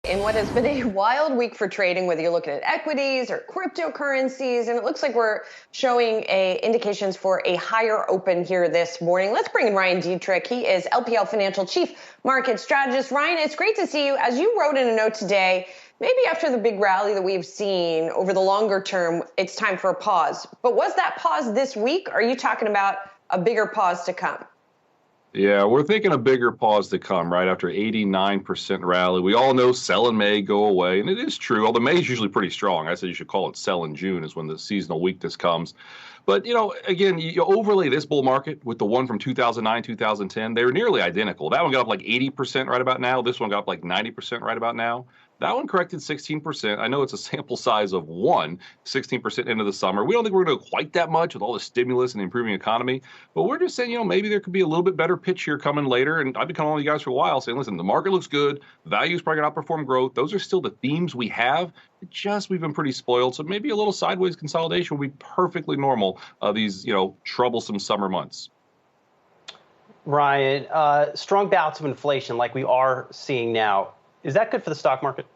In what has been a wild week for trading, whether you're looking at equities or cryptocurrencies, and it looks like we're showing indications for a higher open here this morning. Let's bring in Ryan Detrick. He is LPL Financial Chief Market Strategist. Ryan, it's great to see you. As you wrote in a note today, maybe after the big rally that we've seen over the longer term, it's time for a pause. But was that pause this week? Or are you talking about a bigger pause to come? Yeah, we're thinking a bigger pause to come right after 89% rally. We all know sell in May, go away, and it is true. Although May is usually pretty strong. I said you should call it sell in June is when the seasonal weakness comes. But, again, you overlay this bull market with the one from 2009, 2010. They were nearly identical. That one got up like 80% right about now. This one got up like 90% right about now. That one corrected 16%. I know it's a sample size of 16% into the summer. We don't think we're going to do quite that much with all the stimulus and the improving economy. But we're just saying, maybe there could be a little bit better pitch here coming later. And I've been calling you guys for a while saying, listen, the market looks good. Value's probably going to outperform growth. Those are still the themes we have. We've been pretty spoiled. So maybe a little sideways consolidation will be perfectly normal these, troublesome summer months. Ryan, strong bouts of inflation like we are seeing now. Is that good for the stock market?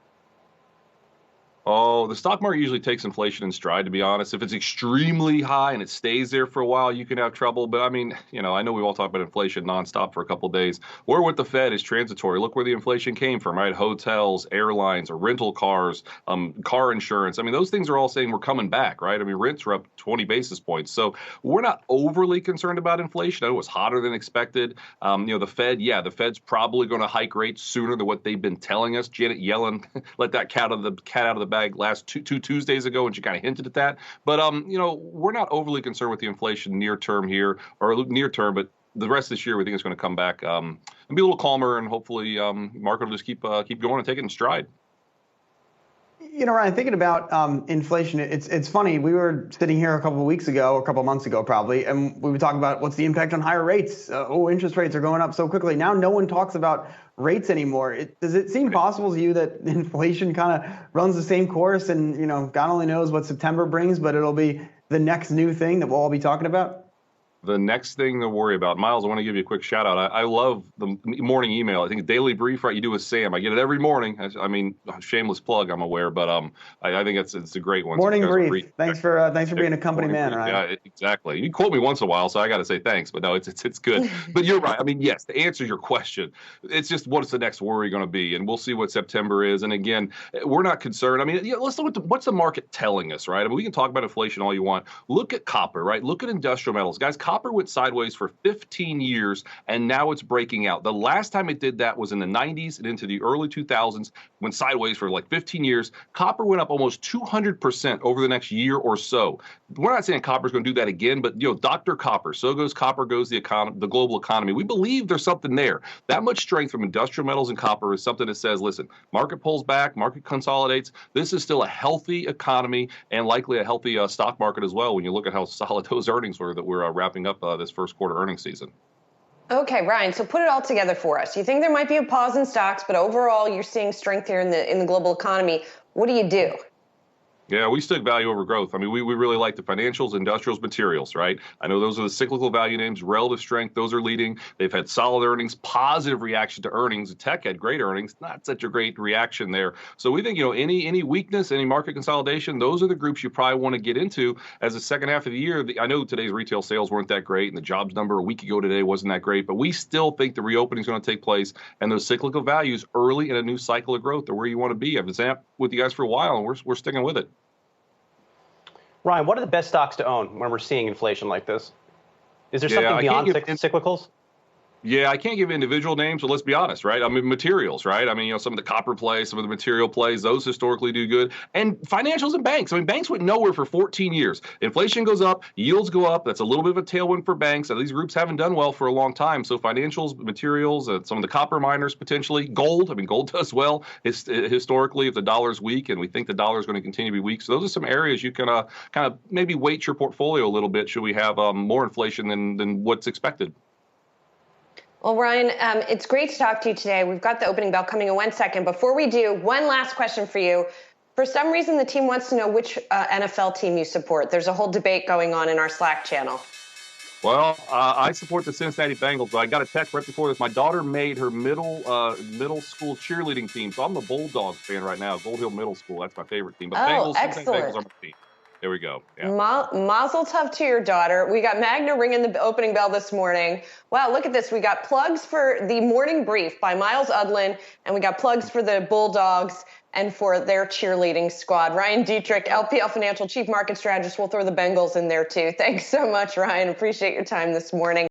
Oh, the stock market usually takes inflation in stride, to be honest. If it's extremely high and it stays there for a while, you can have trouble. But I mean, I know we've all talked about inflation nonstop for a couple of days. Or with the Fed is transitory. Look where the inflation came from, right? Hotels, airlines, or rental cars, car insurance. I mean, those things are all saying we're coming back, right? I mean, rents are up 20 basis points. So we're not overly concerned about inflation. I know it was hotter than expected. The Fed's probably going to hike rates sooner than what they've been telling us. Janet Yellen let that cat out of the bag last two Tuesdays ago, and she kind of hinted at that. But we're not overly concerned with the inflation near term, but the rest of this year we think it's going to come back and be a little calmer, and hopefully market will just keep going and take it in stride. Ryan, thinking about inflation, it's funny. We were sitting here a couple of months ago probably, and we were talking about what's the impact on higher rates. Interest rates are going up so quickly. Now no one talks about rates anymore. Does it seem possible to you that inflation kind of runs the same course and, God only knows what September brings, but it'll be the next new thing that we'll all be talking about? The next thing to worry about, Miles, I want to give you a quick shout out. I love the morning email. I think Daily Brief, right? You do with Sam. I get it every morning. I mean, shameless plug, I'm aware, but I think it's a great one. Morning Brief. Thanks for being a company man, right? Yeah, exactly. You quote me once in a while, so I got to say thanks. But no, it's good. But you're right. I mean, yes, to answer your question, it's just what's the next worry going to be, and we'll see what September is. And again, we're not concerned. I mean, let's look at what's the market telling us, right? I mean, we can talk about inflation all you want. Look at copper, right? Look at industrial metals, guys. Copper went sideways for 15 years, and now it's breaking out. The last time it did that was in the 90s and into the early 2000s, went sideways for like 15 years. Copper went up almost 200% over the next year or so. We're not saying copper's going to do that again, but Dr. Copper, so goes copper, goes the global economy. We believe there's something there. That much strength from industrial metals and copper is something that says, listen, market pulls back, market consolidates. This is still a healthy economy and likely a healthy stock market as well when you look at how solid those earnings were that we're wrapping up this first quarter earnings season. Okay, Ryan, so put it all together for us. You think there might be a pause in stocks, but overall you're seeing strength here in the global economy. What do you do? Yeah, we stick value over growth. I mean, we really like the financials, industrials, materials, right? I know those are the cyclical value names, relative strength. Those are leading. They've had solid earnings, positive reaction to earnings. Tech had great earnings, not such a great reaction there. So we think, any weakness, any market consolidation, those are the groups you probably want to get into as the second half of the year. I know today's retail sales weren't that great, and the jobs number a week ago today wasn't that great, but we still think the reopening is going to take place, and those cyclical values early in a new cycle of growth are where you want to be. I've been with you guys for a while, and we're sticking with it. Ryan, what are the best stocks to own when we're seeing inflation like this? Is there something beyond cyclicals? Yeah, I can't give individual names, but let's be honest, right? I mean, materials, right? I mean, some of the copper plays, some of the material plays, those historically do good. And financials and banks. I mean, banks went nowhere for 14 years. Inflation goes up, yields go up. That's a little bit of a tailwind for banks. These groups haven't done well for a long time. So financials, materials, some of the copper miners potentially. Gold, I mean, gold does well historically if the dollar's weak, and we think the dollar is going to continue to be weak. So those are some areas you can kind of maybe weight your portfolio a little bit should we have more inflation than what's expected. Well, Ryan, it's great to talk to you today. We've got the opening bell coming in 1 second. Before we do, one last question for you. For some reason, the team wants to know which NFL team you support. There's a whole debate going on in our Slack channel. Well, I support the Cincinnati Bengals, but I got a text right before this. My daughter made her middle school cheerleading team, so I'm a Bulldogs fan right now. Gold Hill Middle School, that's my favorite team. But Cincinnati Bengals are my team. There we go. Yeah. Mazel tov to your daughter. We got Magna ringing the opening bell this morning. Wow, look at this. We got plugs for the Morning Brief by Miles Udlin, and we got plugs for the Bulldogs and for their cheerleading squad. Ryan Detrick, LPL Financial Chief Market Strategist. We'll throw the Bengals in there too. Thanks so much, Ryan. Appreciate your time this morning.